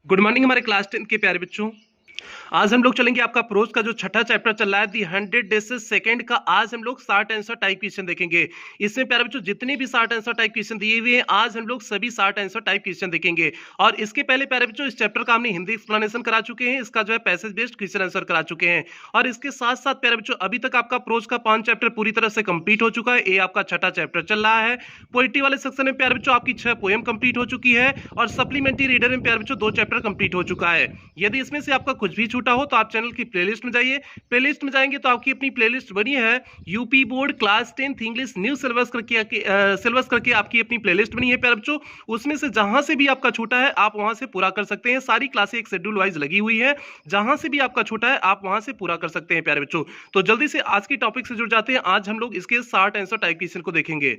Good morning हमारे class 10 के प्यारे बच्चों। आज हम लोग चलेंगे आपका प्रोज का जो छठा चैप्टर चल रहा है दी 100 डेज सेकंड का। आज हम लोग 60 आंसर टाइप क्वेश्चन देखेंगे। इसमें प्यारे बच्चों जितने भी 60 आंसर टाइप क्वेश्चन दिए हुए हैं आज हम लोग सभी 60 आंसर टाइप क्वेश्चन देखेंगे। और इसके पहले प्यारे बच्चों इस चैप्टर का हमने हिंदी एक्सप्लेनेशन करा चुके हैं, इसका जो है पैसेज बेस्ड क्वेश्चन आंसर करा चुके हैं। और इसके साथ साथ प्यारे बच्चों अभी तक आपका प्रोज का 5 चैप्टर पूरी तरह से कंप्लीट हो चुका है। ये आपका छठा चैप्टर चल रहा है। पोएट्री वाले सेक्शन में प्यारे बच्चों आपकी 6 पोएम कंप्लीट हो चुकी है और सप्लीमेंट्री रीडर में प्यारे बच्चों 2 चैप्टर कंप्लीट हो चुका है। यदि इसमें से आपका कुछ भी छूटा हो तो आप चैनल की प्लेलिस्ट में जाइए। प्लेलिस्ट में जाएंगे तो आपकी अपनी प्लेलिस्ट बनी है UP board class 10 English new syllabus करके आपकी अपनी प्लेलिस्ट बनी है प्यारे बच्चों। उसमें से जहां से भी आपका छूटा है आप वहां से पूरा कर सकते हैं। सारी क्लासें एक शेड्यूल वाइज लगी हुई है, जहां से भी आपका छूटा है आप वहां से पूरा कर सकते हैं प्यारे बच्चों। तो जल्दी से आज की टॉपिक से जुड़ जाते हैं। आज हम लोग इसके 60 आंसर टाइप क्वेश्चन को देखेंगे।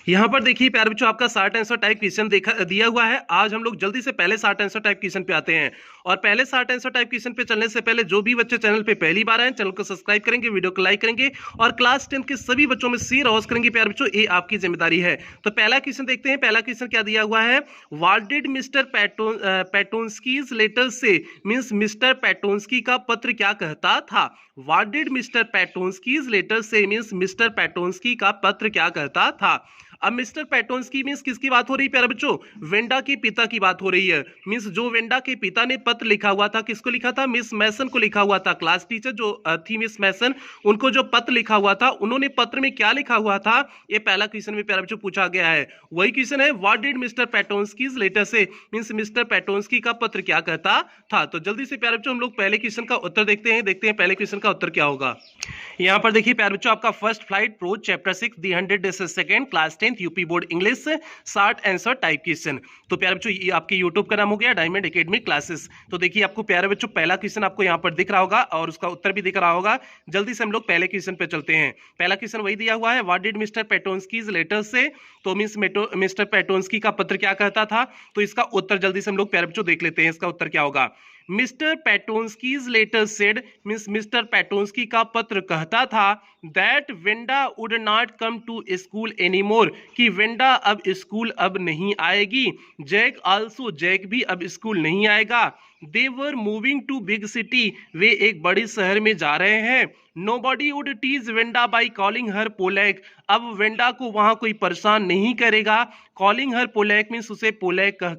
यहां पर देखिए प्यारे बच्चों आपका 60 आंसर टाइप क्वेश्चन दिया हुआ है। आज हम लोग जल्दी से पहले 60 आंसर टाइप क्वेश्चन पे आते हैं। और पहले 60 आंसर टाइप क्वेश्चन पे चलने से पहले जो भी बच्चे चैनल पे पहली बार आए चैनल को सब्सक्राइब करेंगे, वीडियो को लाइक करेंगे और क्लास 10 के सभी बच्चों में शेयर अवश्य करेंगे प्यारे बच्चों, ये आपकी जिम्मेदारी है। तो पहला क्वेश्चन देखते हैं। पहला क्वेश्चन क्या दिया हुआ है, what did mister Patonski's letter से, मींस मिस्टर पैटोन्स्की का पत्र क्या कहता था। What did mister Patonski's letter से, मींस मिस्टर पैटोन्स्की का पत्र क्या कहता था। अब मिस्टर पैटोन्स्की मींस किसकी बात हो रही है प्यारे बच्चों, वेंडा के पिता की बात हो रही है। मींस जो वेंडा के पिता ने पत्र लिखा हुआ था, किसको लिखा था, मिस मैसन को लिखा हुआ था। क्लास टीचर जो थी मिस मैसन, उनको जो पत्र लिखा हुआ था, उन्होंने पत्र में क्या लिखा हुआ था, ये पहला क्वेश्चन में प्यारे बच्चों पूछा गया है। वही क्वेश्चन है, what did mister Patonski's letter से, मींस मिस्टर पैटोन्स्की का पत्र क्या कहता था। तो जल्दी से प्यारे बच्चों हम लोग पहले क्वेश्चन का उत्तर देखते हैं पहले क्वेश्चन का उत्तर क्या होगा। यहां पर देखिए प्यारे बच्चों आपका फर्स्ट फ्लाइट प्रोज चैप्टर 6 दी 100 days second class 10 UP board English 60 answer type question. तो प्यारे बच्चों ये आपके यूट्यूब का नाम हो गया डायमंड एकेडमिक क्लासेस। तो देखिए आपको प्यारे बच्चों पहला क्वेश्चन आपको यहां पर दिख रहा होगा और उसका उत्तर भी दिख रहा होगा। जल्दी से हम लोग पहले क्वेश्चन पे चलते हैं। पहला क्वेश्चन वही दिया हुआ है, what did mister Patonski's letter से, तो मींस मिस्टर पैटोन्स्की का पत्र क्या कहता था। तो इसका उत्तर जल्दी से हम लोग प्यारे बच्चों देख लेते हैं, इसका उत्तर क्या होगा। Mister Patonski's letter said, means mister Patonski का पत्र कहता था that Wanda would not come to school anymore, कि वेंडा अब स्कूल अब नहीं आएगी। जैक आल्सो, जैक भी अब स्कूल नहीं आएगा। They were moving to big city, वे एक बड़े शहर में जा रहे हैं। Nobody would tease Wanda by calling her Polack, अब वेंडा को वहां कोई परेशान नहीं करेगा। कॉलिंग हर पोलैक मीन्स उसे पोलैक कह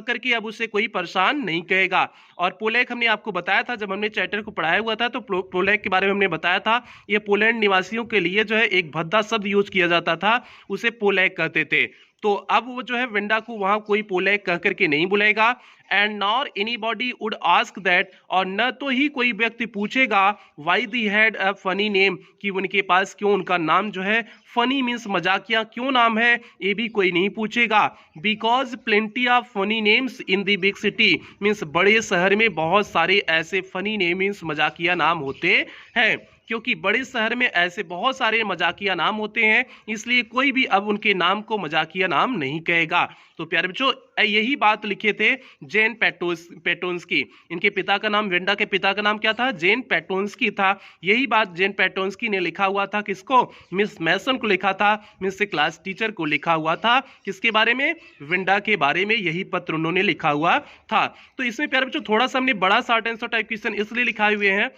करके अब उसे कोई परेशान नहीं कहेगा। और पोलैक हमने आपको बताया था जब हमने चैप्टर को पढ़ाया हुआ था, तो पोलैक के बारे में हमने बताया था ये पोलैंड निवासियों के लिए जो है एक भद्दा शब्द यूज किया जाता था, उसे पोलैक कहते थे। तो अब वो जो है वेंडा को वहां कोई पोलैक कह करके नहीं बुलाएगा। And nor anybody would ask that, और न तो ही कोई व्यक्ति पूछेगा why they had a funny name, कि उनके पास क्यों उनका नाम जो है फनी मीन्स मजाकिया क्यों नाम है, ये भी कोई नहीं पूछेगा। Because plenty of funny names in the big city, means बड़े शहर में बहुत सारे ऐसे फनी नेम मीन्स मजाकिया नाम होते हैं। क्योंकि बड़े शहर में ऐसे बहुत सारे मजाकिया नाम होते हैं, इसलिए कोई भी अब उनके नाम को मजाकिया नाम नहीं कहेगा। तो प्यारे बच्चों यही बात लिखे थे जेन पैटोन्स्की। इनके पिता का नाम, वेंडा के पिता का नाम क्या था, जेन पैटोन्स्की था। यही बात जेन पैटोन्स्की ने लिखा हुआ था, किसको, मिस मैसन को लिखा था, मिस क्लास टीचर को लिखा हुआ था। किसके बारे में, वेंडा के बारे में यही पत्र उन्होंने लिखा हुआ था। तो इसमें प्यारे बच्चों थोड़ा सा हमने बड़ा शॉर्ट आंसर टाइप क्वेश्चन इसलिए लिखाए हुए हैं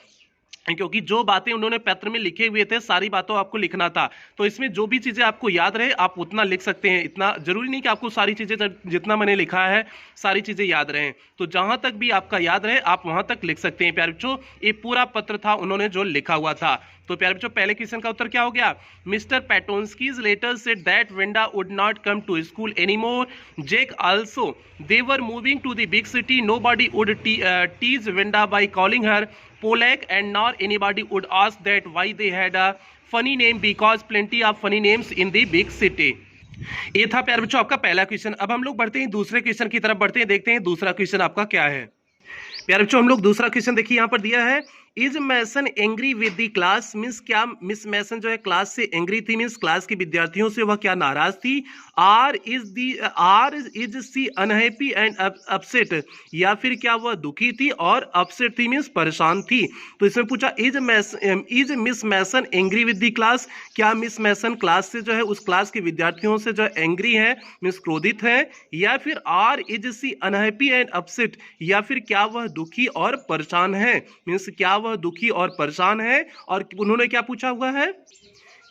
क्योंकि जो बातें उन्होंने पत्र में लिखे हुए थे सारी बातों आपको लिखना था। तो इसमें जो भी चीजें आपको याद रहे आप उतना लिख सकते हैं। इतना जरूरी नहीं कि आपको सारी चीजें जितना मैंने लिखा है सारी चीजें याद रहें, तो जहां तक भी आपका याद रहे आप वहां तक लिख सकते हैं। प्यारे बच्चों ये पूरा पत्र था उन्होंने जो लिखा हुआ था। तो प्यारे बच्चों पहले क्वेश्चन का उत्तर क्या हो गया, mister Patonski's letter said that Wanda would not come to school anymore. Jack also, they were moving to the big city. Nobody would tease Wanda by calling her Polack and nor anybody would ask that why they had a funny name, because plenty of funny names in the big city. ये था प्यारे बच्चों आपका पहला question. अब हम लोग बढ़ते हैं दूसरे क्वेश्चन की तरफ बढ़ते हैं, देखते हैं दूसरा क्वेश्चन आपका क्या है। प्यारे बच्चों हम लोग दूसरा क्वेश्चन देखिए यहाँ पर दिया है is Mason angry with the class, means क्या मिस मैसन जो है क्लास से एंग्री थी, मीन्स क्लास के विद्यार्थियों से वह क्या नाराज थी। Or is she unhappy and upset, या फिर क्या वह दुखी थी और अपसेट थी मीन्स परेशान थी। तो इसमें पूछा is Miss Mason angry with the class, क्या मिस मैसन क्लास से जो है उस क्लास के विद्यार्थियों से जो है एंग्री है मीन्स क्रोधित है, या फिर or is she unhappy and upset, या फिर क्या वह दुखी और परेशान है, मीन्स क्या वह दुखी और परेशान है। और उन्होंने क्या पूछा हुआ है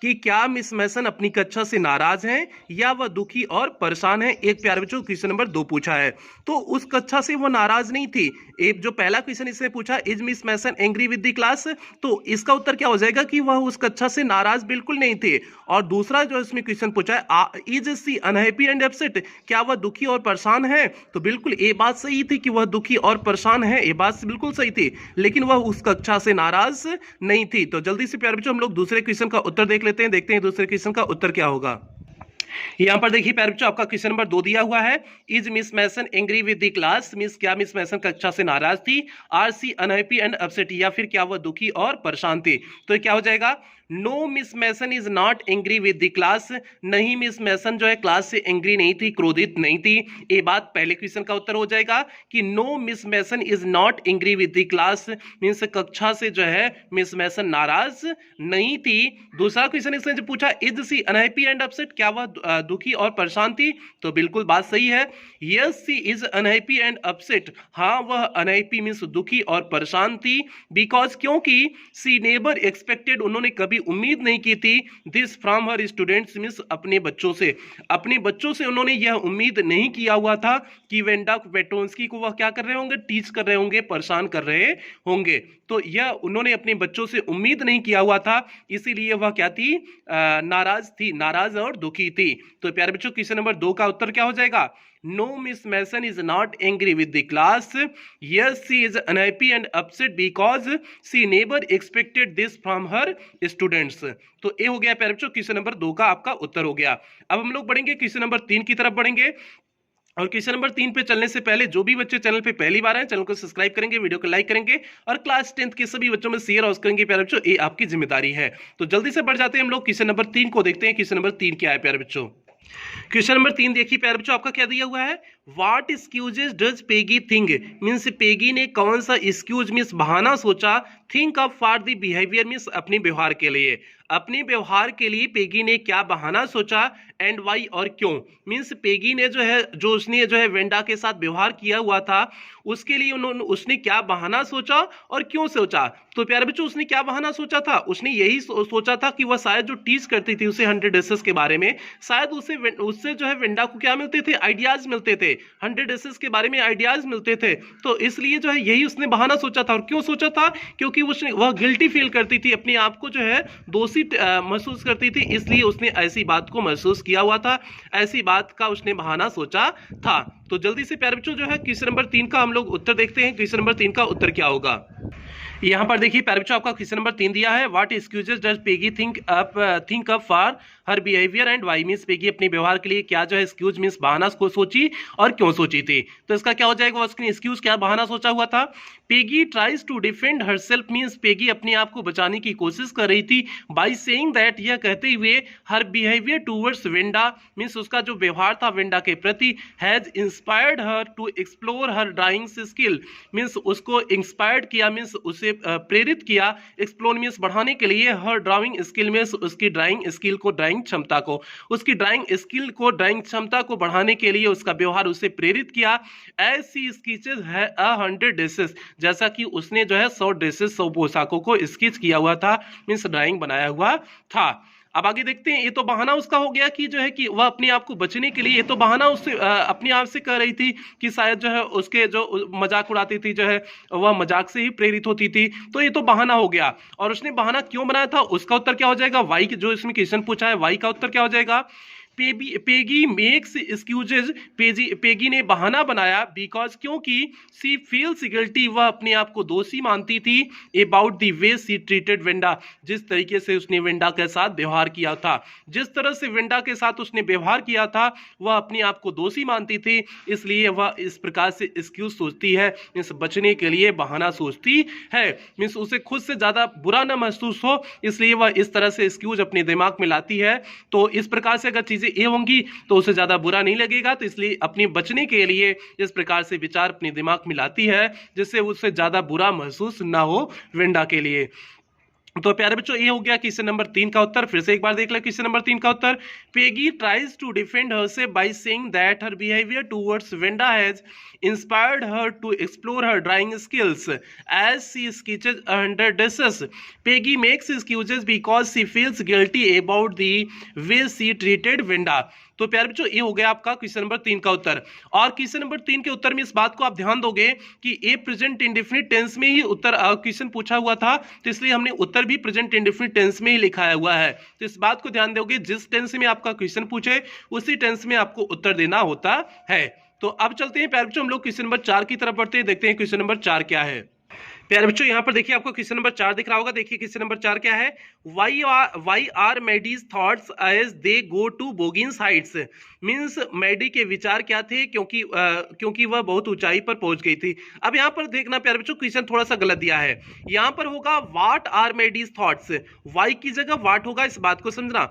कि क्या मिस मैसन अपनी कक्षा से नाराज हैं या वह दुखी और परेशान हैं। एक प्यारे बच्चों क्वेश्चन नंबर 2 पूछा है, तो उस कक्षा से वो नाराज नहीं थी। एक जो पहला क्वेश्चन इसने पूछा is Miss Mason angry with the class, तो इसका उत्तर क्या हो जाएगा कि वह उस कक्षा से नाराज बिल्कुल नहीं थे। और दूसरा जो इसमें क्वेश्चन पूछा है is she unhappy and upset, क्या वह दुखी और परेशान है, तो बिल्कुल ये बात सही थी कि वह दुखी और परेशान है, ये बात बिल्कुल सही थी, लेकिन वह उस कक्षा से नाराज नहीं थी। तो जल्दी से प्यारे बच्चों हम लोग दूसरे क्वेश्चन का उत्तर देख लेते हैं, देखते हैं दूसरे क्वेश्चन का उत्तर क्या होगा। यहां पर देखिए प्यारे बच्चों आपका क्वेश्चन नंबर 2 दिया हुआ है, is Miss Mason angry with the class, means क्या मिस मैसन कक्षा से नाराज थी। Or she unhappy and upset, या फिर क्या वह दुखी और परेशान थी। तो क्या हो जाएगा, no Miss Mason is not angry with the class, नहीं मिस मैसन जो है क्लास से एंग्री नहीं थी, क्रोधित नहीं थी। ये बात पहले क्वेश्चन का उत्तर हो जाएगा कि no Miss Mason is not angry with the class, means कक्षा से जो है मिस मैसन नाराज नहीं थी। दूसरा क्वेश्चन इसने जो पूछा is she unhappy and upset, क्या वह दुखी और परेशान थी, तो बिल्कुल बात सही है। Yes she is unhappy and upset, हाँ वह अनहैप्पी मींस दुखी और परेशान थी। बिकॉज क्योंकि सी नेवर एक्सपेक्टेड, उन्होंने कभी उम्मीद नहीं की थी this from her students, means अपने बच्चों से उन्होंने यह उम्मीद नहीं किया हुआ था कि वेंडा वेटोंस्की को वह क्या कर रहे होंगे, टीच कर रहे होंगे, परेशान कर रहे होंगे। तो यह उन्होंने अपने बच्चों से उम्मीद नहीं किया हुआ था, इसीलिए वह क्या थी, नाराज और दुखी थी। तो प्यारे बच्चों क्वेश्चन नंबर 2 का उत्तर क्या हो जाएगा, No, Miss Mason is not angry with the class. Yes, she is unhappy and upset because she never expected this from her students. तो ये हो गया प्यारे बच्चों क्वेश्चन नंबर 2 का आपका उत्तर हो गया। अब हम लोग बढ़ेंगे क्वेश्चन नंबर 3 की तरफ बढ़ेंगे। और क्वेश्चन नंबर 3 पे चलने से पहले जो भी बच्चे चैनल पे पहली बार हैं, चैनल को सब्सक्राइब करेंगे, वीडियो को लाइक करेंगे और क्लास 10th के सभी बच्चों में शेयर और करेंगे प्यारे बच्चों, ये आपकी जिम्मेदारी है। तो जल्दी से बढ़ जाते हैं हम लोग क्वेश्चन नंबर 3 को देखते हैं। क्वेश्चन नंबर 3 क्या है प्यारे बच्चों। क्वेश्चन नंबर 3 देखिए प्यारे बच्चों आपका क्या दिया हुआ है, what excuses does Peggy think, means Peggy ने कौन सा एक्सक्यूज मीन्स बहाना सोचा, think of for the behaviour means अपने व्यवहार के लिए, अपने व्यवहार के लिए पेगी ने क्या बहाना सोचा, एंड वाई और क्यों। मीन्स पेगी ने उसने जो है वेंडा के साथ व्यवहार किया हुआ था उसके लिए उसने क्या बहाना सोचा और क्यों सोचा। तो प्यारे बच्चों उसने क्या बहाना सोचा था, उसने यही सोचा था कि वह शायद जो टीच करती थी उसे 100 डेसेस के बारे में, शायद उससे जो है वेंडा को क्या मिलते थे, आइडियाज मिलते थे, 100 डेसेस के बारे में आइडियाज मिलते थे। तो इसलिए जो है यही उसने बहाना सोचा था। और क्यों सोचा था, क्योंकि वह गिल्टी फील करती थी, अपने आप को जो है दोषी महसूस करती थी, इसलिए उसने ऐसी बात को महसूस किया हुआ था, ऐसी बात का उसने बहाना सोचा था। तो जल्दी से प्यारे बच्चों जो है क्वेश्चन नंबर 3 का हम लोग उत्तर देखते हैं। क्वेश्चन नंबर 3 का उत्तर क्या होगा, यहां पर देखिए प्यारे बच्चों आपका क्वेश्चन नंबर 3 दिया है, what excuses does Peggy think up for her behaviour and why, means Peggy अपने व्यवहार के लिए क्या जो है एक्सक्यूज मींस बहाना को सोची और क्यों सोची थी। तो इसका क्या हो जाएगा, उसने एक्सक्यूज क्या बहाना सोचा हुआ था, Peggy tries to defend herself, means Peggy अपने आप को बचाने की कोशिश कर रही थी, बाय सेइंग दैट, यह कहते हुए, her behaviour towards Wanda, means उसका जो व्यवहार था वेंडा के प्रति, has inspired her to explore her drawing skill, means उसको इंस्पायर्ड किया, मींस उसे प्रेरित किया, एक्सप्लोर मींस बढ़ाने के लिए, हर ड्राइंग स्किल में उसकी ड्राइंग स्किल को, ड्राइंग क्षमता को, उसकी ड्राइंग स्किल को, ड्राइंग क्षमता को बढ़ाने के लिए उसका व्यवहार उसे प्रेरित किया। ऐसी स्केचेस है 100 ड्रेसेस, जैसा कि उसने जो है 100 ड्रेसेस 100 पोशाकों को स्केच किया हुआ था, मींस ड्राइंग बनाया हुआ था। अब आगे देखते हैं, ये तो बहाना उसका हो गया कि जो है कि वह अपने आप को बचने के लिए, ये तो बहाना उससे अपने आप से कर रही थी कि शायद जो है उसके जो मजाक उड़ाती थी जो है वह मजाक से ही प्रेरित होती थी, तो ये तो बहाना हो गया। और उसने बहाना क्यों बनाया था, उसका उत्तर क्या हो जाएगा, वाई, जो इसमें क्वेश्चन पूछा है वाई का उत्तर क्या हो जाएगा, पेगी मेक्स एक्सक्यूजेज, पेगी ने बहाना बनाया बिकॉज क्योंकि सी फील्स गिल्टी, वह अपने आप को दोषी मानती थी about the way she treated Wanda, जिस तरीके से उसने वेंडा के साथ व्यवहार किया था, जिस तरह से वेंडा के साथ उसने व्यवहार किया था वह अपने आप को दोषी मानती थी, इसलिए वह इस प्रकार से एक्सक्यूज सोचती है, इस बचने के लिए बहाना सोचती है, मीन्स उसे खुद से ज्यादा बुरा न महसूस हो इसलिए वह इस तरह से एक्सक्यूज अपने दिमाग में लाती है। तो इस प्रकार से अगर चीजें ये होंगी तो उसे ज्यादा बुरा नहीं लगेगा, तो इसलिए अपने बचने के लिए इस प्रकार से विचार अपने दिमाग में लाती है जिससे उसे ज्यादा बुरा महसूस ना हो वेंडा के लिए। तो प्यारे बच्चों ये हो गया क्वेश्चन नंबर 3 का उत्तर। फिर से एक बार देख ले क्वेश्चन नंबर 3 का उत्तर। Peggy tries to defend herself by saying that her behaviour towards Wanda has inspired her to explore her drawing skills as she sketches 100 dishes. Peggy makes excuses because she feels guilty about the way she treated Wanda. तो प्यारे बच्चों ये हो गया आपका question number 3 का उत्तर। और question number 3 के उत्तर में इस बात को आप ध्यान दोगे कि ए प्रेजेंट इंडेफिनिट टेंस में ही उत्तर क्वेश्चन पूछा हुआ था, तो इसलिए हमने उत्तर भी प्रेजेंट इंडेफिनिट टेंस में ही लिखाया हुआ है। तो इस बात को ध्यान दोगे, जिस टेंस में आपका क्वेश्चन पूछे उसी टेंस में आपको उत्तर देना होता है। तो अब चलते हैं प्यारे बच्चों, हम लोग क्वेश्चन नंबर 4 की तरफ बढ़ते हैं, देखते हैं क्वेश्चन नंबर 4 क्या है। प्यारे बच्चों यहाँ पर देखिए आपको क्वेश्चन नंबर 4 दिख रहा होगा, देखिए क्वेश्चन नंबर 4 क्या है। Why are Maddie's thoughts as they go to Boggins Heights, means Maddie के विचार क्या थे क्योंकि वह बहुत ऊंचाई पर पहुंच गई थी। अब यहाँ पर देखना प्यारे बच्चों क्वेश्चन थोड़ा सा गलत दिया है, यहाँ पर होगा what are Maddie's thoughts, why की जगह व्हाट होगा, इस बात को समझना।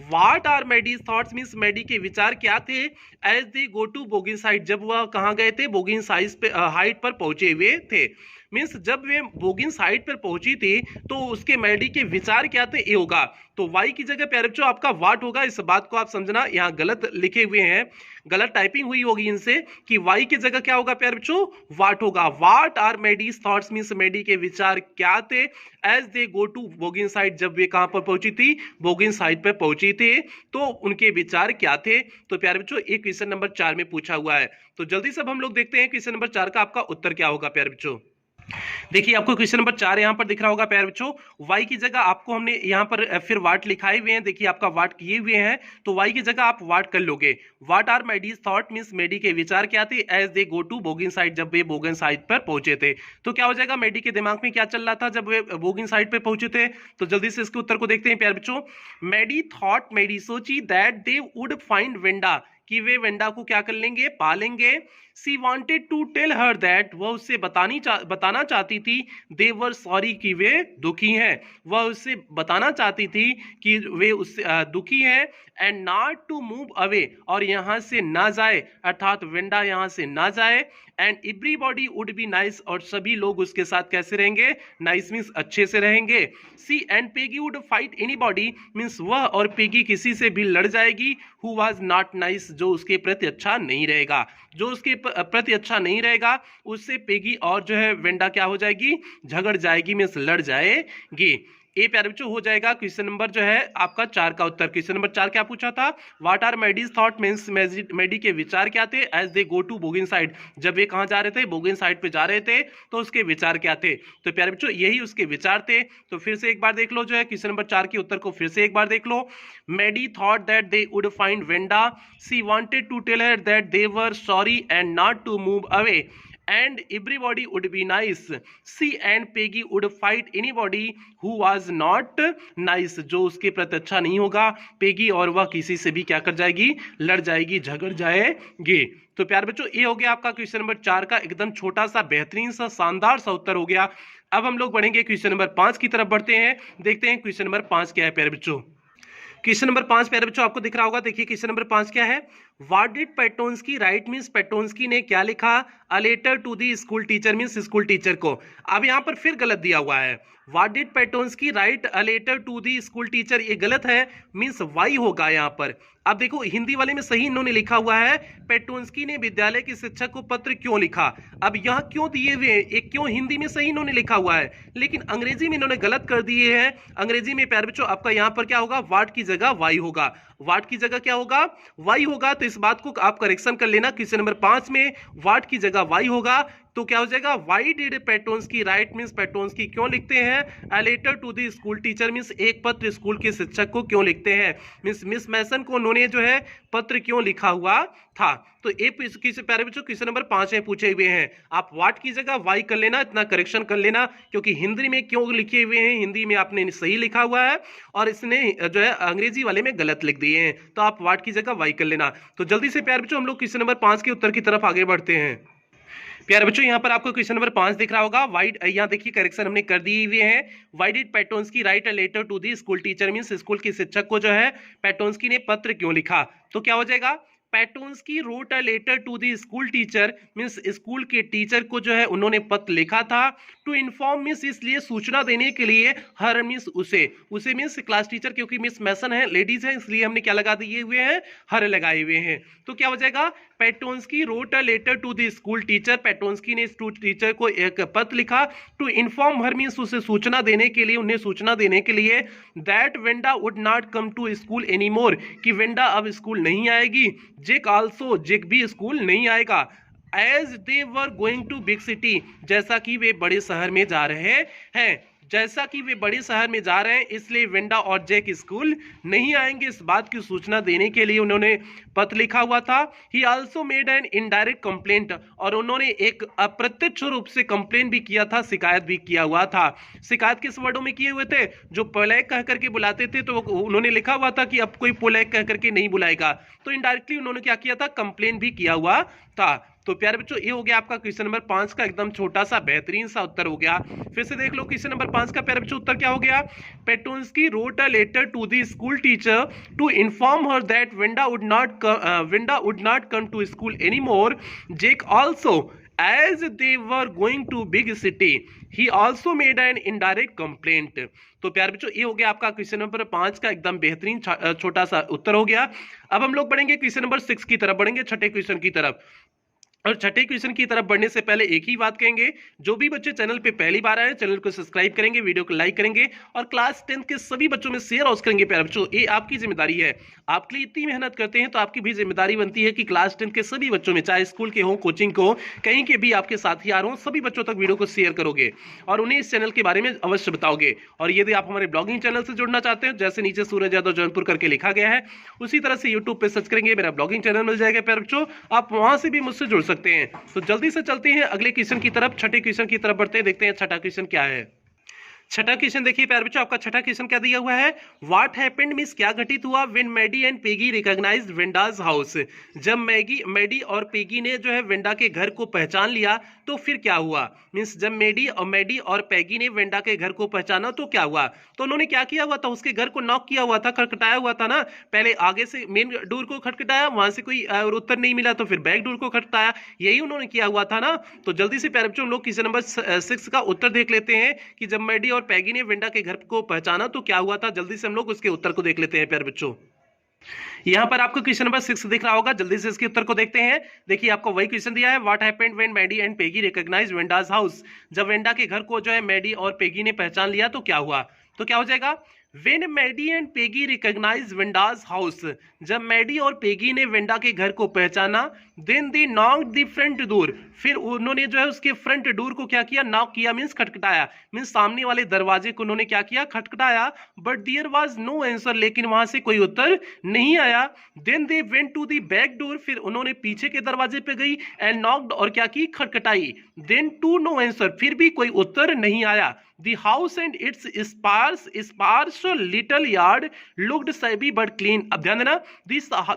What are Maddie's thoughts means Maddie के विचार क्या थे as they go to Boggins Height, जब वह कहाँ गए थे, बोगिन्स हाइट पर पहुंचे हुए थे, मीन्स जब वे बोगिन्स हाइट पर पहुंची थी तो उसके मैडी के विचार क्या थे, ये होगा। तो वाई की जगह प्यारे बच्चों आपका वाट होगा, इस बात को आप समझना, यहाँ गलत लिखे हुए हैं, गलत टाइपिंग हुई होगी इनसे कि वाई की जगह क्या होगा प्यारे बच्चों, वाट होगा। What are Maddie's thoughts means Maddie के विचार क्या थे as they go to Boggins Height, जब वे कहां पर पहुंची थी, बोगिन्स हाइट पर पहुंची थी, तो उनके विचार क्या थे। तो प्यारे बच्चों एक क्वेश्चन नंबर 4 में पूछा हुआ है। तो जल्दी से हम लोग देखते हैं क्वेश्चन नंबर 4 का आपका उत्तर क्या होगा प्यारे बच्चों। देखिए आपको क्वेश्चन नंबर 4 यहां पर दिख रहा होगा प्यारे बच्चों, वाई की जगह आपको हमने यहां पर फिर वाट लिखाए हुए हैं, देखिए आपका वाट किए हुए हैं, तो वाई की जगह आप वाट कर लोगे। What are Maddie's thought means Maddie के विचार क्या थे as they go to Boggin side, जब वे बोगिन साइड पर पहुंचे थे। तो क्या हो जाएगा, मैडी के दिमाग में क्या चल रहा था जब वे बोगिन साइड पर पहुंचे थे। तो जल्दी से इसके उत्तर को देखते हैं प्यारे बच्चों। मैडी थॉट, मैडी सोची that they would find Wanda, कि वे वेंडा को क्या कर लेंगे, पालेंगे। She wanted to tell her that, वह उससे बताना चाहती थी दे वर सॉरी, कि वे दुखी हैं, वह उससे बताना चाहती थी कि वे उससे दुखी हैं। And not to move away, और यहाँ से ना जाए, अर्थात वेंडा यहाँ से ना जाए। And everybody would be nice, और सभी लोग उसके साथ कैसे रहेंगे, नाइस मीन्स अच्छे से रहेंगे। She and Peggy would fight anybody means वह और पेगी किसी से भी लड़ जाएगी हु वाज नॉट नाइस, जो उसके प्रति अच्छा नहीं रहेगा, जो उसके प्रति अच्छा नहीं रहेगा उससे पेगी और जो है वेंडा क्या हो जाएगी, झगड़ जाएगी, मीन्स लड़ जाएगी। ए प्यारे बच्चों हो जाएगा क्वेश्चन नंबर जो है आपका 4 का उत्तर। क्वेश्चन नंबर 4 क्या पूछा था, what are Maddie's thought means Maddie के विचार क्या थे as they go to Boggin side, जब वे कहां जा रहे थे, बोगिन साइड पे जा रहे थे, तो उसके विचार क्या थे। तो प्यारे बच्चों यही उसके विचार थे। तो फिर से एक बार देख लो जो है क्वेश्चन नंबर 4 के उत्तर को फिर से एक बार देख लो। Maddie thought that they would find Wanda, she wanted to tell her that they were sorry and not to move away, and everybody would be nice. She and Peggy would fight anybody who was not nice, जो उसके प्रति अच्छा नहीं होगा, Peggy और वह किसी से भी क्या कर जाएगी, लड़ जाएगी, झगड़ जाएगी। तो प्यार बच्चों ये हो गया आपका क्वेश्चन नंबर 4 का एकदम छोटा सा बेहतरीन सा शानदार सा उत्तर हो गया। अब हम लोग बढ़ेंगे क्वेश्चन नंबर 5 की तरफ बढ़ते हैं, देखते हैं क्वेश्चन नंबर 5 क्या है प्यारे बच्चों। क्वेश्चन नंबर 5 प्यारे बच्चों आपको दिख रहा होगा, देखिए क्वेश्चन नंबर 5 क्या है। What did पेटोन्स्की write means Patonski ने क्या लिखा, a letter to the school teacher means school teacher को। अब यहाँ पर फिर गलत दिया हुआ है, what did पेटोन्स्की write a letter to the school teacher, ये गलत है, मींस वाई होगा यहाँ पर। अब देखो हिंदी वाले में सही इन्होंने लिखा हुआ है पेटोन्स्की ने विद्यालय के शिक्षक को पत्र क्यों लिखा। अब यहाँ क्यों दिए हुए हैं, एक क्यों हिंदी में सही इन्होंने लिखा हुआ है, लेकिन अंग्रेजी में इन्होंने गलत कर दिए हैं। अंग्रेजी में प्यारे बच्चों आपका यहाँ पर क्या होगा, व्हाट की जगह वाई होगा, व्हाट की जगह क्या होगा, वाई होगा। तो इस बात को आप करेक्शन कर लेना, क्वेश्चन नंबर 5 में व्हाट की जगह जगह वाई होगा तो क्या हो जाएगा, why did पेटोन्स्की write means Petronski क्यों लिखते हैं a letter to the school teacher means एक पत्र स्कूल के शिक्षक को क्यों लिखते हैं, मींस मिस मैसन को उन्होंने जो है पत्र क्यों लिखा हुआ था। तो ए किसी प्यारे बच्चों क्वेश्चन नंबर 5 में पूछे हुए हैं, आप व्हाट की जगह वाई कर लेना, इतना करेक्शन कर लेना, क्योंकि हिंदी में क्यों लिखे हुए हैं, हिंदी में आपने सही लिखा हुआ है और इसने जो है अंग्रेजी वाले में गलत लिख दिए हैं, तो आप व्हाट की जगह वाई कर लेना। तो जल्दी से प्यारे बच्चों हम लोग क्वेश्चन नंबर 5 के उत्तर की तरफ आगे बढ़ते हैं। प्यारे बच्चों यहाँ पर आपको क्वेश्चन नंबर 5 दिख रहा होगा, वाइड यहाँ देखिए करेक्शन हमने कर दिए हुए हैं। Why did पेटोन्स्की write a letter to the school teacher means school के शिक्षक को जो है पेटोन्स्की ने पत्र क्यों लिखा, तो क्या हो जाएगा Patonski wrote a letter to the school teacher means school के टीचर को जो है उन्होंने पत्र लिखा था, टू इन्फॉर्म मींस इसलिए सूचना देने के लिए, हर मींस उसे मींस क्लास टीचर क्योंकि मिस मैसन है लेडीज है इसलिए हमने क्या लगा दिए हुए हैं, हर लगाए हुए हैं। तो क्या हो जाएगा Patonski wrote a letter to the school teacher, Patonski ने स्कूल टीचर को एक पत्र लिखा, टू इन्फॉर्म हर मींस उसे सूचना देने के लिए, उन्हें सूचना देने के लिए, that Wanda would not come to school any more कि वेंडा अब स्कूल नहीं आएगी, जेक आल्सो जेक भी स्कूल नहीं आएगा, as they were going to big city जैसा कि वे बड़े शहर में जा रहे हैं, जैसा कि वे बड़े शहर में जा रहे हैं इसलिए वेंडा और जैक स्कूल नहीं आएंगे, इस बात की सूचना देने के लिए उन्होंने पत्र लिखा हुआ था। ही also made an indirect complaint और उन्होंने एक अप्रत्यक्ष रूप से कंप्लेंट भी किया था, शिकायत भी किया हुआ था। शिकायत किस वर्डों में किए हुए थे, जो पोलैक कह करके बुलाते थे तो उन्होंने लिखा हुआ था कि अब कोई पोलैक कह करके नहीं बुलाएगा, तो इनडायरेक्टली उन्होंने क्या किया था, कंप्लेंट भी किया हुआ था। तो प्यारे बच्चों ये हो गया आपका क्वेश्चन नंबर 5 का एकदम छोटा सा बेहतरीन सा उत्तर हो गया। फिर से देख लो क्वेश्चन नंबर 5 का प्यारे बच्चों उत्तर क्या हो गया, Patonski wrote a letter to the school teacher to inform her that Wanda would not come to school any more, Jake also as they were going to big city he also made an indirect complaint। तो प्यारे बच्चों ये हो गया आपका question number 5 का एकदम बेहतरीन छोटा सा उत्तर हो गया। अब हम लोग बढ़ेंगे क्वेश्चन नंबर 6 की तरफ, बढ़ेंगे छठे क्वेश्चन की तरफ। और छठे क्वेश्चन की तरफ बढ़ने से पहले एक ही बात कहेंगे, जो भी बच्चे चैनल पे पहली बार आए चैनल को सब्सक्राइब करेंगे, वीडियो को लाइक करेंगे और क्लास 10 के सभी बच्चों में शेयर और करेंगे। प्यारे बच्चों ये आपकी जिम्मेदारी है, आपके लिए इतनी मेहनत करते हैं तो आपकी भी जिम्मेदारी बनती है कि क्लास 10 के सभी बच्चों में, चाहे स्कूल के हो, कोचिंग को, कहीं के भी आपके साथी आ रहे हो, सभी बच्चों तक वीडियो को शेयर करोगे और उन्हें इस चैनल के बारे में अवश्य बताओगे। और यदि आप हमारे ब्लॉगिंग चैनल से जुड़ना चाहते हैं, जैसे नीचे सूरज यादव जौनपुर करके लिखा गया है, उसी तरह से यूट्यूब पे सर्च करेंगे मेरा ब्लॉगिंग चैनल मिल जाएगा प्यारे बच्चों, आप वहां से भी मुझसे जुड़ सकते हैं। तो जल्दी से चलते हैं अगले क्वेश्चन की तरफ, छठे क्वेश्चन की तरफ बढ़ते हैं, देखते हैं छठा क्वेश्चन क्या है। छठा क्वेश्चन देखिए प्यारे बच्चों, आपका छठा क्वेश्चन क्या दिया हुआ है, व्हाट हैपेंड मींस क्या घटित हुआ, when Maddie and Peggy recognised Wanda's house, जब मैडी और पेगी ने जो है वेंडा के घर को पहचान लिया तो फिर क्या हुआ, मींस जब मैडी और पेगी ने वेंडा के घर को पहचाना तो क्या हुआ, तो उन्होंने क्या किया हुआ था, उसके घर को नॉक किया हुआ था, खटखटाया हुआ था ना, पहले आगे से मेन डोर को खटखटाया, वहां से कोई उत्तर नहीं मिला तो फिर बैक डोर को खटखटाया, यही उन्होंने किया हुआ था ना। तो जल्दी से प्यारे बच्चों हम लोग क्वेश्चन नंबर 6 का उत्तर देख लेते हैं कि जब मैडी और पेगी ने वेंडा के घर को पहचाना तो क्या हुआ था, जल्दी से हम लोग उसके उत्तर को देख लेते हैं प्यारे बच्चों। यहां पर आपको क्वेश्चन नंबर 6 दिख रहा होगा, जल्दी से इसके उत्तर को देखते हैं। देखिए आपको वही क्वेश्चन दिया है, what happened when Maddie and Peggy recognised Wanda's house, जब वेंडा के घर को जो है मैडी और पेगी ने पहचान लिया तो क्या हुआ, तो क्या हो जाएगा, When Maddie and Peggy recognise Wanda's house, जब मैडी और पेगी ने वेंडा के घर को पहचाना, then they knocked the front door, फिर उन्होंने जो है उसके फ्रंट डोर को क्या किया, नॉक किया मींस खटखटाया, मींस सामने वाले दरवाजे को उन्होंने क्या किया, खटखटाया, but there was no answer, लेकिन वहां से कोई उत्तर नहीं आया। Then they went to the back door, फिर उन्होंने पीछे के दरवाजे पे गई एंड नॉक्ड और क्या की, खटखटाई, देन टू नो आंसर, फिर भी कोई उत्तर नहीं आया। The house and its sparse little yard looked shabby but clean। अब ध्यान देना,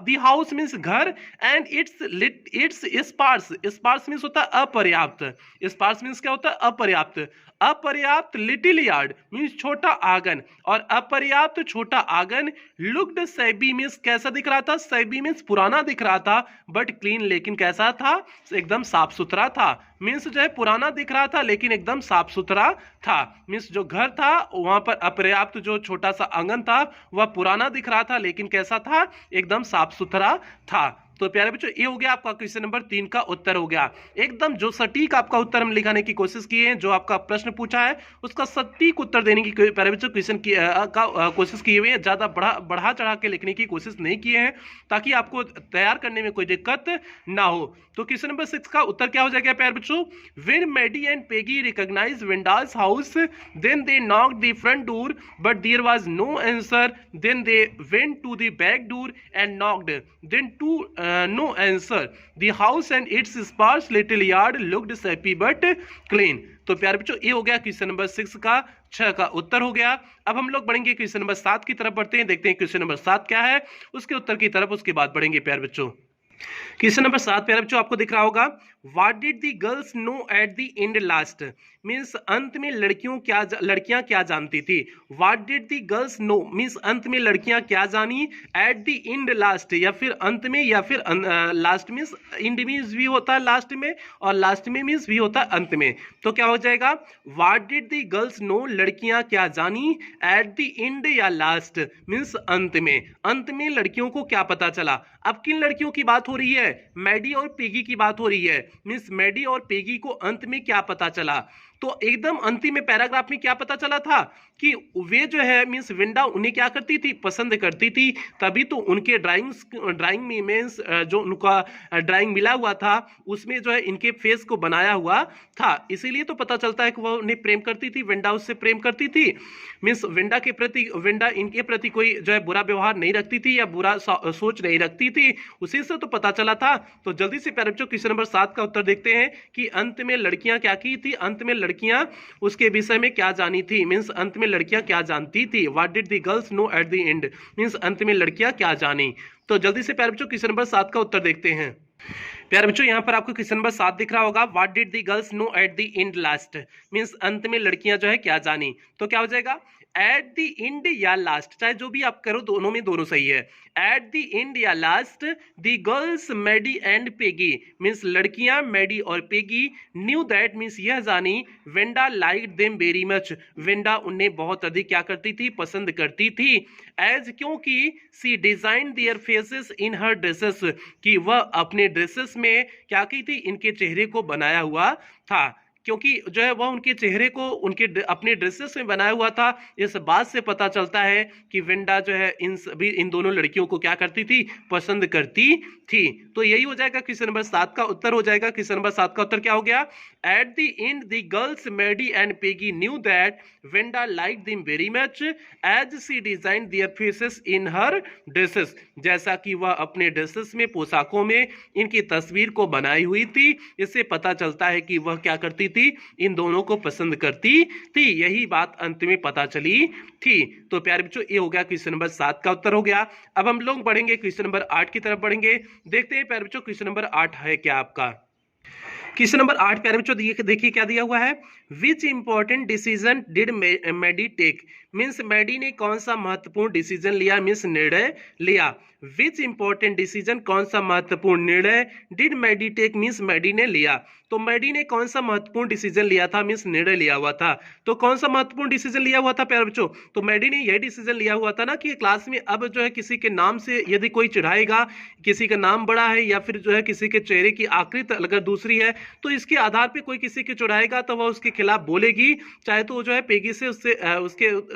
the house means घर and its sparse means होता है अपर्याप्त, sparse means क्या होता है, अपर्याप्त, अपर्याप्त लिटिल यार्ड मीन्स छोटा आंगन, और अपर्याप्त छोटा आंगन, लुक्ड सैबी मीन्स कैसा दिख रहा था, सैबी मीन्स पुराना दिख रहा था, बट क्लीन लेकिन कैसा था, एकदम साफ सुथरा था, मीन्स जो है पुराना दिख रहा था लेकिन एकदम साफ सुथरा था, मीन्स जो घर था वहां पर अपर्याप्त जो छोटा सा आंगन था वह पुराना दिख रहा था लेकिन कैसा था, एकदम साफ सुथरा था। तो प्यारे बच्चों ये हो गया आपका क्वेश्चन नंबर 3 का उत्तर हो गया। एकदम जो सटीक आपका उत्तर हम लिखाने की कोशिश किए हैं, जो आपका प्रश्न पूछा है उसका सटीक उत्तर देने की प्यारे बच्चों क्वेश्चन की कोशिश की हुई है। ज्यादा बढ़ा चढ़ा के लिखने की कोशिश नहीं किए हैं ताकि आपको तैयार करने में कोई दिक्कत ना हो। तो क्वेश्चन नंबर 6 का उत्तर क्या हो जाएगा प्यारे बच्चों? When Maddie and Peggy recognise Wanda's house then they knocked the front door but there was no answer, then they went to the back door and knocked, then too no answer, the house and its sparse little yard looked sappy but clean. तो प्यारे बच्चों ये हो गया question number 6 का 6 का उत्तर हो गया। अब हम लोग बढ़ेंगे क्वेश्चन नंबर 7 की तरफ बढ़ते हैं, देखते हैं क्वेश्चन नंबर 7 क्या है, उसके उत्तर की तरफ उसके बाद बढ़ेंगे प्यारे बच्चों। क्वेश्चन नंबर 7 प्यारे बच्चों आपको दिख रहा होगा, what did the girls know at the end last, means अंत में लड़कियां क्या जानती थी। What did the girls know means अंत में लड़कियां क्या जानी, एट द एंड लास्ट या फिर अंत में या फिर लास्ट मींस एंड मींस भी होता है लास्ट में और लास्ट में मींस भी होता है अंत में। तो क्या हो जाएगा, what did the girls know लड़कियां क्या जानी, एट द एंड या लास्ट मींस अंत में लड़कियों को क्या पता चला। अब किन लड़कियों की बात हो रही है? मैडी और पेगी की बात हो रही है। मींस मैडी और पेगी को अंत में क्या पता चला, तो एकदम अंतिम में पैराग्राफ में क्या पता चला था कि वे जो है मींस विंडा उन्हें क्या करती थी, पसंद करती थी, तभी तो उनके ड्राइंग में मींस जो उनका ड्राइंग मिला हुआ था उसमें जो है इनके फेस को बनाया हुआ था, इसीलिए तो पता चलता है कि वह उन्हें प्रेम करती थी, विंडा उससे प्रेम करती थी। मींस विंडा इनके प्रति कोई जो है बुरा व्यवहार नहीं रखती थी या बुरा सोच नहीं रखती थी, उसी से तो पता चला था। तो जल्दी से प्यारे बच्चों क्वेश्चन नंबर 7 का उत्तर देखते हैं कि अंत में लड़कियां क्या की थी, अंत में लड़कियां उसके विषय में क्या जानी थी, मींस अंत में लड़कियां क्या जानती थी। What did the girls know at the end means अंत में लड़कियां क्या जानी। तो जल्दी से प्यारे बच्चों क्वेश्चन नंबर 7 का उत्तर देखते हैं। प्यारे बच्चों यहाँ पर आपको क्वेश्चन नंबर 7 दिख रहा होगा, what did the girls know at the end last means अंत में लड़कियां जो है क्या जानी। तो क्या हो जाएगा, एट द एंड या लास्ट, चाहे जो भी आप करो दोनों में दोनों सही है। एट द एंड या last the girls Maddie and Peggy means लड़कियां मैडी और पेगी न्यू दैट मींस यह जानी, Wanda liked them very much Wanda उन्हें बहुत अधिक क्या करती थी, पसंद करती थी। एज क्योंकि she design their faces in her dresses कि वह अपने ड्रेसेस में क्या की थी, इनके चेहरे को बनाया हुआ था, क्योंकि जो है वह उनके चेहरे को उनके अपने ड्रेसेस में बनाया हुआ था। इस बात से पता चलता है कि विंडा जो है इन दोनों लड़कियों को क्या करती थी, पसंद करती थी। तो यही हो जाएगा क्वेश्चन नंबर 7 का उत्तर हो जाएगा। क्वेश्चन नंबर 7 का उत्तर क्या हो गया, at the end the girls Maddie and Peggy knew that Wanda like them very much as she design their faces in her dresses, जैसा कि वह अपने ड्रेसेस में पोशाकों में इनकी तस्वीर को बनाई हुई थी। इससे पता चलता है कि वह क्या करती थी, इन दोनों को पसंद करती थी, यही बात अंत में पता चली थी। तो प्यारे बच्चों ये हो गया क्वेश्चन नंबर 7 का उत्तर हो गया। अब हम लोग बढ़ेंगे क्वेश्चन नंबर 8 की तरफ बढ़ेंगे, देखते हैं प्यारे बच्चों क्वेश्चन नंबर 8 है क्या आपका। क्वेश्चन नंबर 8 प्यारे बच्चों देखिए क्या दिया हुआ है, which important decision did Maddie take means Maddie ने कौन सा महत्वपूर्ण डिसीजन लिया, मींस निर्णय लिया। विच इंपॉर्टेंट डिसीजन कौन सा महत्वपूर्ण निर्णय did Maddie take means Maddie ने लिया। तो मैडी ने कौन सा महत्वपूर्ण डिसीजन लिया था, मींस निर्णय लिया हुआ था। तो कौन सा महत्वपूर्ण डिसीजन लिया हुआ था प्यारे बच्चों, तो मैडी ने यह डिसीजन लिया हुआ था ना कि क्लास में अब जो है किसी के नाम से यदि कोई चिढ़ाएगा, किसी का नाम बड़ा है या फिर जो है किसी के चेहरे की आकृति अगर दूसरी है, तो इसके आधार पे कोई किसी के चिढ़ाएगा तो वह उसके खिलाफ बोलेगी, चाहे तो जो है पेगी से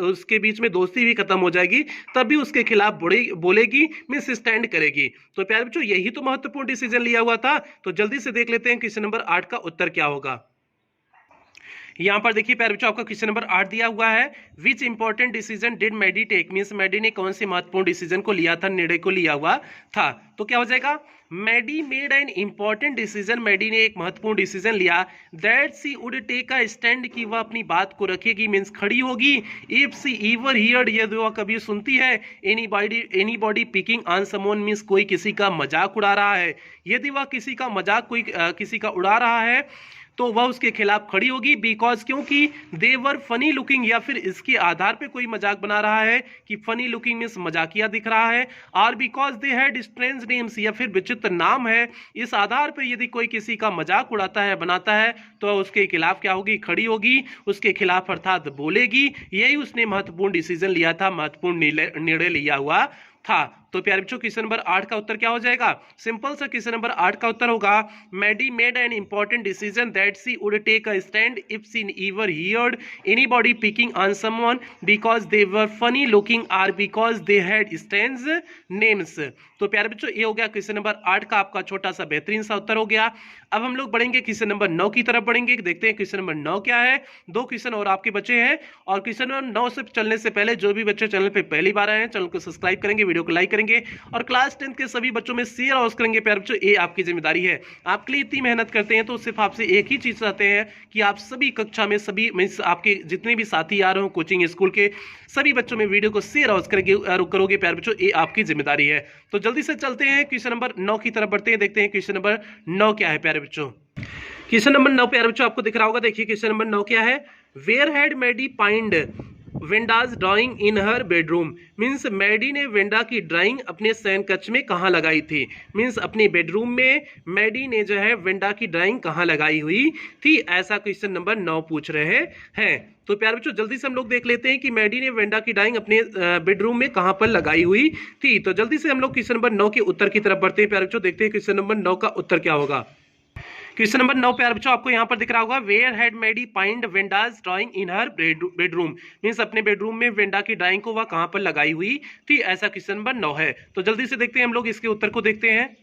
उसके बीच में दोस्ती भी खत्म हो जाएगी, तब भी उसके खिलाफ बोलेगी, मींस स्टैंड करेगी। तो प्यारे बच्चों यही तो महत्वपूर्ण डिसीजन लिया हुआ था। तो जल्दी से देख लेते हैं क्वेश्चन नंबर 8 का उत्तर क्या होगा। यहां पर देखिए प्यारे बच्चों आपका क्वेश्चन नंबर 8 दिया हुआ है, which important decision did Maddie take means Maddie ने कौन से महत्वपूर्ण डिसीजन को लिया था, निर्णय को लिया हुआ था। तो क्या हो जाएगा, Maddie made an important decision Maddie ने एक महत्वपूर्ण डिसीजन लिया, that she would take a stand कि वह अपनी बात को रखेगी, मींस खड़ी होगी। इफ सी एवर हियर्ड यदि वह कभी सुनती है, anybody picking on someone means कोई किसी का मजाक उड़ा रहा है, यदि वह किसी का मजाक कोई किसी का उड़ा रहा है तो वह उसके खिलाफ खड़ी होगी। बिकॉज क्योंकि दे वर फनी लुकिंग या फिर इसके आधार पे कोई मजाक बना रहा है कि फनी लुकिंग मींस मजाकिया दिख रहा है, और because they had strange names या फिर विचित्र नाम है, इस आधार पे यदि कोई किसी का मजाक उड़ाता है बनाता है तो उसके खिलाफ क्या होगी, खड़ी होगी, उसके खिलाफ अर्थात बोलेगी। यही उसने महत्वपूर्ण डिसीजन लिया था, महत्वपूर्ण निर्णय लिया हुआ था। तो प्यारे बच्चों क्वेश्चन नंबर 8 का उत्तर क्या हो जाएगा? सिंपल सा क्वेश्चन नंबर 8 का उत्तर होगा Maddie made an important decision that she would take a stand if she ever heard anybody picking on someone because they were funny looking or because they had stands names. तो प्यारे बच्चों ये हो गया question number 8 का आपका छोटा सा बेहतरीन सा उत्तर हो गया। अब हम लोग बढ़ेंगे क्वेश्चन नंबर 9 की तरफ बढ़ेंगे, देखते हैं क्वेश्चन नंबर 9 क्या है। 2 क्वेश्चन और आपके बचे हैं, और क्वेश्चन नंबर 9 से चलने से पहले जो भी बच्चे चैनल पे पहली बार आए हैं चैनल को सब्सक्राइब करेंगे, वीडियो को लाइक करेंगे और क्लास 10 के सभी बच्चों में शेयर और करेंगे। प्यारे बच्चों ये आपकी जिम्मेदारी है, आपके लिए इतनी मेहनत करते हैं तो सिर्फ आपसे एक ही चीज चाहते हैं कि आप सभी कक्षा में सभी आपके जितने भी साथी आ रहे हो कोचिंग स्कूल के सभी बच्चों में वीडियो को शेयर और करोगे। प्यारे बच्चों ये आपकी जिम्मेदारी है। तो जल्दी से चलते हैं क्वेश्चन नंबर 9 की तरफ बढ़ते हैं, देखते हैं क्वेश्चन नंबर 9 क्या है। प्यारे बच्चों क्वेश्चन नंबर 9 प्यारे बच्चों आपको दिख रहा होगा, देखिए क्वेश्चन नंबर 9 क्या है। Where had Maddie find Wanda's drawing in her bedroom. Means Maddie ने वेंडा की ड्राइंग अपने शयन कक्ष में कहाँ लगाई थी। मीन्स अपने बेडरूम में मैडी ने जो है वेंडा की ड्राइंग कहाँ लगाई हुई थी, ऐसा क्वेश्चन नंबर 9 पूछ रहे हैं। तो प्यारे बच्चों जल्दी से हम लोग देख लेते हैं कि मैडी ने वेंडा की ड्राइंग अपने बेडरूम में कहाँ पर लगाई हुई थी। तो जल्दी से हम लोग क्वेश्चन नंबर 9 के उत्तर की तरफ बढ़ते हैं। प्यारे बच्चों देखते हैं क्वेश्चन नंबर 9 का उत्तर क्या होगा। क्वेश्चन नंबर 9 प्यारे बच्चों आपको यहाँ पर दिख रहा होगा where had Maddie find Wanda's drawing in her bedroom. Means अपने बेडरूम में वेंडा की ड्राइंग को वह कहाँ पर लगाई हुई थी, ऐसा क्वेश्चन नंबर 9 है। तो जल्दी से देखते हैं हम लोग इसके उत्तर को देखते हैं।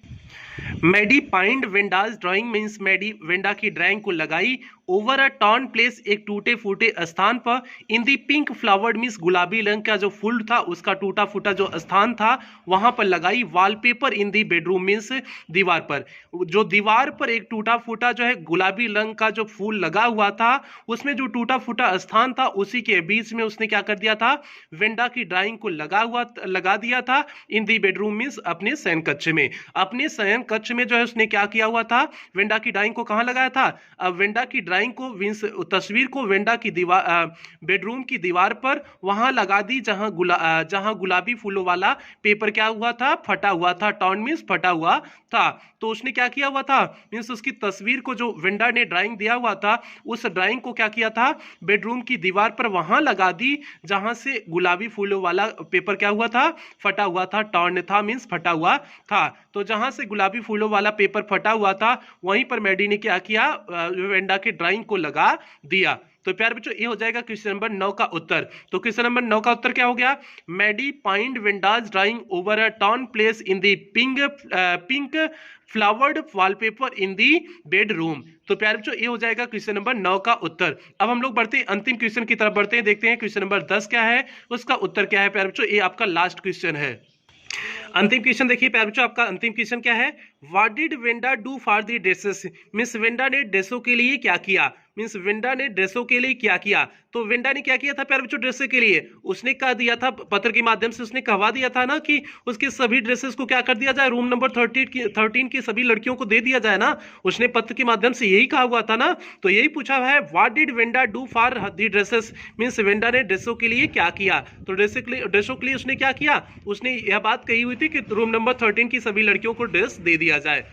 Maddie find Wanda's drawing means Maddie Wanda की ड्राइंग को लगाई ओवर अ टॉर्न प्लेस एक टूटे फूटे स्थान पर इन दी पिंक फ्लावर्ड मीन्स गुलाबी रंग का जो फूल था उसका टूटा फूटा जो स्थान था वहां पर लगाई। Wallpaper in the bedroom means दीवार पर, जो दीवार पर एक टूटा फूटा जो है गुलाबी रंग का जो फूल लगा हुआ था उसमें जो टूटा फूटा स्थान था उसी के बीच में उसने क्या कर दिया था, वेंडा की ड्राइंग को लगा दिया था इन दी बेडरूम मीन्स अपने शयन कक्ष में। अपने शयन कक्ष में जो है उसने क्या किया हुआ था, वेंडा की ड्राइंग को कहां लगाया था, अब वेंडा की ड्राइंग को मींस तस्वीर को वेंडा की दीवार बेडरूम की दीवार पर वहां लगा दी जहां गुलाबी फूलों वाला पेपर क्या हुआ था, फटा हुआ था। टॉर्न मींस फटा हुआ था। तो उसने क्या किया हुआ था, मींस उसकी तस्वीर को जो वेंडा ने ड्राइंग दिया हुआ था उस ड्राइंग को क्या किया था, बेडरूम की दीवार पर वहां लगा दी जहां से गुलाबी फूलों वाला पेपर क्या हुआ था, फटा हुआ था। टॉर्न था मींस फटा हुआ था। तो जहां से गुलाबी फूलों वाला पेपर फटा हुआ था वहीं पर मैडी ने क्या किया, वेंडा की ड्राइंग को लगा दिया। तो प्यारे बच्चों ये हो जाएगा क्वेश्चन नंबर 9 का उत्तर। तो क्वेश्चन नंबर 9 का उत्तर क्या हो गया, Maddie find Wanda's drawing over a torn place in the pink flowered wallpaper in the bedroom. तो प्यारे बच्चों ये हो जाएगा क्वेश्चन नंबर 9 का उत्तर। अब हम लोग बढ़ते हैं अंतिम क्वेश्चन की तरफ बढ़ते हैं, देखते हैं क्वेश्चन नंबर 10 क्या है, उसका उत्तर क्या है। प्यारे बच्चों ये आपका लास्ट क्वेश्चन है। अंतिम क्वेश्चन देखिए प्यारे बच्चों आपका अंतिम क्वेश्चन क्या है, what did Wanda do for the dresses. Means Wanda ने ड्रेसों के लिए क्या किया, मींस वेंडा ने ड्रेसों के लिए क्या किया। तो वेंडा ने क्या किया था प्यारे बच्चों ड्रेसों के लिए, उसने कह दिया था पत्र के माध्यम से, उसने कहवा दिया था ना कि उसके सभी ड्रेसेस को क्या कर दिया जाए, रूम नंबर 13 की सभी लड़कियों को दे दिया जाए ना, उसने पत्र के माध्यम से यही कहा हुआ था ना। तो यही पूछा है what did Wanda do for the dresses, means Wanda ने ड्रेसों के लिए क्या किया। तो ड्रेसों के लिए उसने क्या किया, उसने यह बात कही हुई थी कि रूम नंबर 13 की सभी लड़कियों को ड्रेस दे दिया जाए।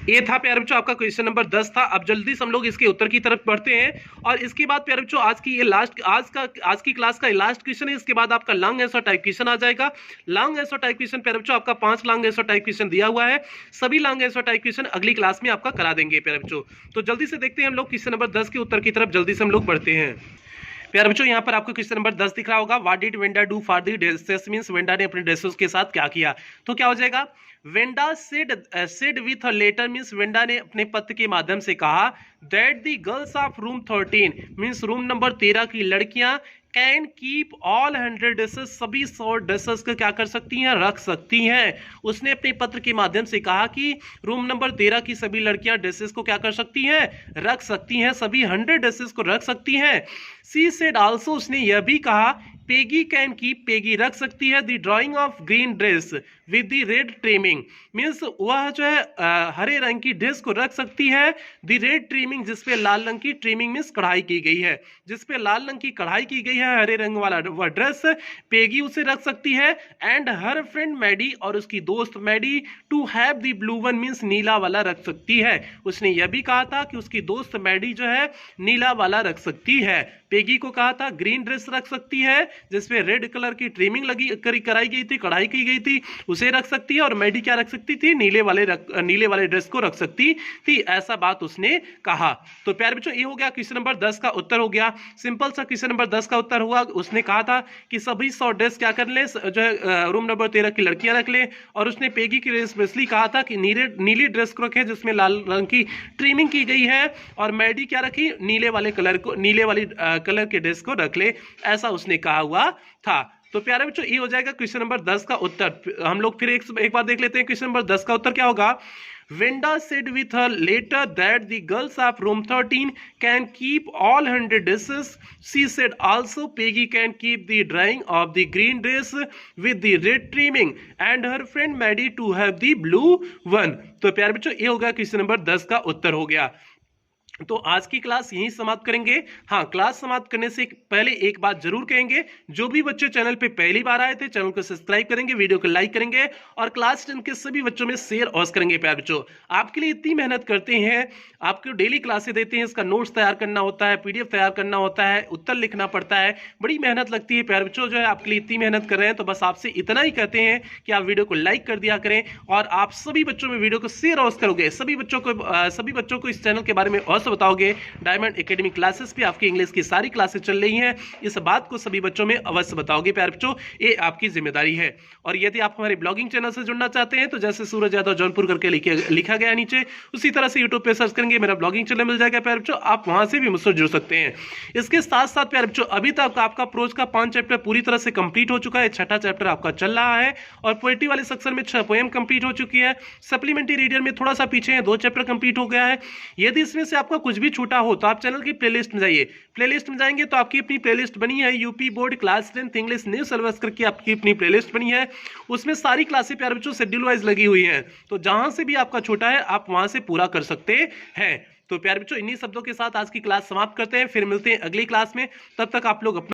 ये था प्यारे बच्चों आपका क्वेश्चन नंबर 10 था। अब जल्दी से हम लोग इसके उत्तर की तरफ बढ़ते हैं और इसके बाद प्यारे बच्चों आज की क्लास का लास्ट क्वेश्चन है। इसके बाद आपका लॉन्ग आंसर टाइप क्वेश्चन आ जाएगा। लॉन्ग आंसर टाइप क्वेश्चन प्यारे बच्चों आपका 5 लॉन्ग आंसर टाइप क्वेश्चन दिया हुआ है। सभी लॉन्ग आंसर टाइप क्वेश्चन अगली क्लास में आपका करा देंगे प्यारे बच्चों। तो जल्दी से देखते हैं हम लोग क्वेश्चन नंबर 10 के उत्तर की तरफ जल्दी से हम लोग बढ़ते हैं। प्यारे बच्चों यहाँ पर आपको क्वेश्चन नंबर 10 दिख रहा होगा, what did Wanda do for the dresses, means Wanda ने अपने ड्रेसेस के साथ क्या किया। तो क्या हो जाएगा, Wanda said with a letter means Wanda ने अपने पत्र के माध्यम से कहा that the girls of room 13 means room number 13 की लड़कियां कैन कीप ऑल 100 ड्रेसेस, सभी 100 ड्रेसेस को क्या कर सकती हैं, रख सकती हैं। उसने अपने पत्र के माध्यम से कहा कि रूम नंबर 13 की सभी लड़कियां ड्रेसेस को क्या कर सकती हैं, रख सकती हैं, सभी 100 ड्रेसेस को रख सकती हैं। सी सेड आल्सो, उसने यह भी कहा पेगी कैन कीप, पेगी रख सकती है the drying of green dress with the red trimming, means वह जो है हरे रंग की ड्रेस को रख सकती है। द रेड ट्रिमिंग जिसपे लाल रंग की ट्रिमिंग मीन्स कढ़ाई की गई है, जिसपे लाल रंग की कढ़ाई की गई है, हरे रंग वाला वह ड्रेस पेगी उसे रख सकती है। एंड हर फ्रेंड मैडी, और उसकी दोस्त Maddie, to have the blue one means नीला वाला रख सकती है। उसने यह भी कहा था कि उसकी दोस्त मैडी जो है नीला वाला रख सकती है। पेगी को कहा था ग्रीन ड्रेस रख सकती है जिसपे रेड कलर की ट्रिमिंग कराई गई थी, कढ़ाई की गई थी, उसे रख सकती है। और मैडी क्या रख सकती थी, नीले वाले ड्रेस को रख सकती थी, ऐसा बात उसने कहा। तो प्यारे बच्चों ये हो गया क्वेश्चन नंबर 10 का उत्तर हो गया। सिंपल सा क्वेश्चन नंबर 10 का उत्तर हुआ। उसने कहा था कि सभी 100 ड्रेस क्या कर ले, जो है रूम नंबर 13 की लड़कियां रख ले। और उसने पेगी की ड्रेस स्पेशली कहा था कि नीली ड्रेस को रखे जिसमें लाल रंग की ट्रिमिंग की गई है। और मैडी क्या रखी, नीले वाली कलर के ड्रेस को रख ले, ऐसा उसने कहा हुआ था। तो प्यारे बच्चों ये हो जाएगा क्वेश्चन नंबर 10 का उत्तर। हम लोग फिर एक बार देख लेते हैं क्वेश्चन नंबर 10 का उत्तर क्या होगा। Wenda said with her later that the girls of room 13 can keep all 100 dresses. She said also Peggy can keep the drawing of the green dress with the red trimming and her friend Maddie to have the blue one. तो प्यारे बच्चों ये होगा question number 10 का उत्तर हो गया। तो आज की क्लास यहीं समाप्त करेंगे। हाँ, क्लास समाप्त करने से पहले एक बात जरूर कहेंगे, जो भी बच्चे चैनल पे पहली बार आए थे चैनल को सब्सक्राइब करेंगे, वीडियो को लाइक करेंगे और क्लास 10 के सभी बच्चों में शेयर और करेंगे। प्यारे बच्चों आपके लिए इतनी मेहनत करते हैं, आपको डेली क्लासेस देते हैं, इसका नोट्स तैयार करना होता है, PDF तैयार करना होता है, उत्तर लिखना पड़ता है, बड़ी मेहनत लगती है। प्यारे बच्चों जो है आपके लिए इतनी मेहनत कर रहे हैं, तो बस आपसे इतना ही कहते हैं कि आप वीडियो को लाइक कर दिया करें और आप सभी बच्चों में वीडियो को शेयर और करोगे, सभी बच्चों को इस चैनल के बारे में और बताओगे। डायमंड एकेडमी क्लासेस पे आपकी इंग्लिश की सारी क्लासेस चल रही हैं, इस बात को सभी बच्चों में अवश्य बताओगे। प्यारे बच्चों ये आपकी जिम्मेदारी है। और यदि आप हमारे ब्लॉगिंग चैनल से जुड़ना चाहते हैं तो जैसे सूरज यादव जौनपुर करके लिखा गया नीचे, उसी तरह से यूट्यूब पे सर्च करेंगे, मेरा ब्लॉगिंग चैनल मिल जाएगा। प्यारे बच्चों आप वहां से भी मुझसे जुड़ सकते हैं। इसके साथ साथ प्यारे बच्चों अभी तक आपका प्रोज का 5 चैप्टर पूरी तरह से कंप्लीट हो चुका है, 6ठा चैप्टर आपका चल रहा है और पोएट्री वाले सेक्शन में 6 पोएम कंप्लीट हो चुकी है। सप्लीमेंट्री रीडर में थोड़ा सा पीछे है, 2 चैप्टर कंप्लीट हो गया है। यदि इसमें से आपका कुछ भी छूटा हो तो आप चैनल की प्लेलिस्ट में जाइए, प्लेलिस्ट में जाएंगे तो आपकी अपनी प्लेलिस्ट बनी है, UP board class 10 English new syllabus करके आपकी अपनी प्लेलिस्ट बनी है, उसमें सारी क्लासें प्यारे बच्चों शेड्यूल वाइज लगी हुई हैं। तो जहां से भी आपका छूटा है आप वहां से पूरा कर सकते हैं। तो प्यारे बच्चों इन्हीं शब्दों के साथ आज की क्लास समाप्त करते हैं, फिर मिलते हैं अगली क्लास में। तब तक आप लोग अपना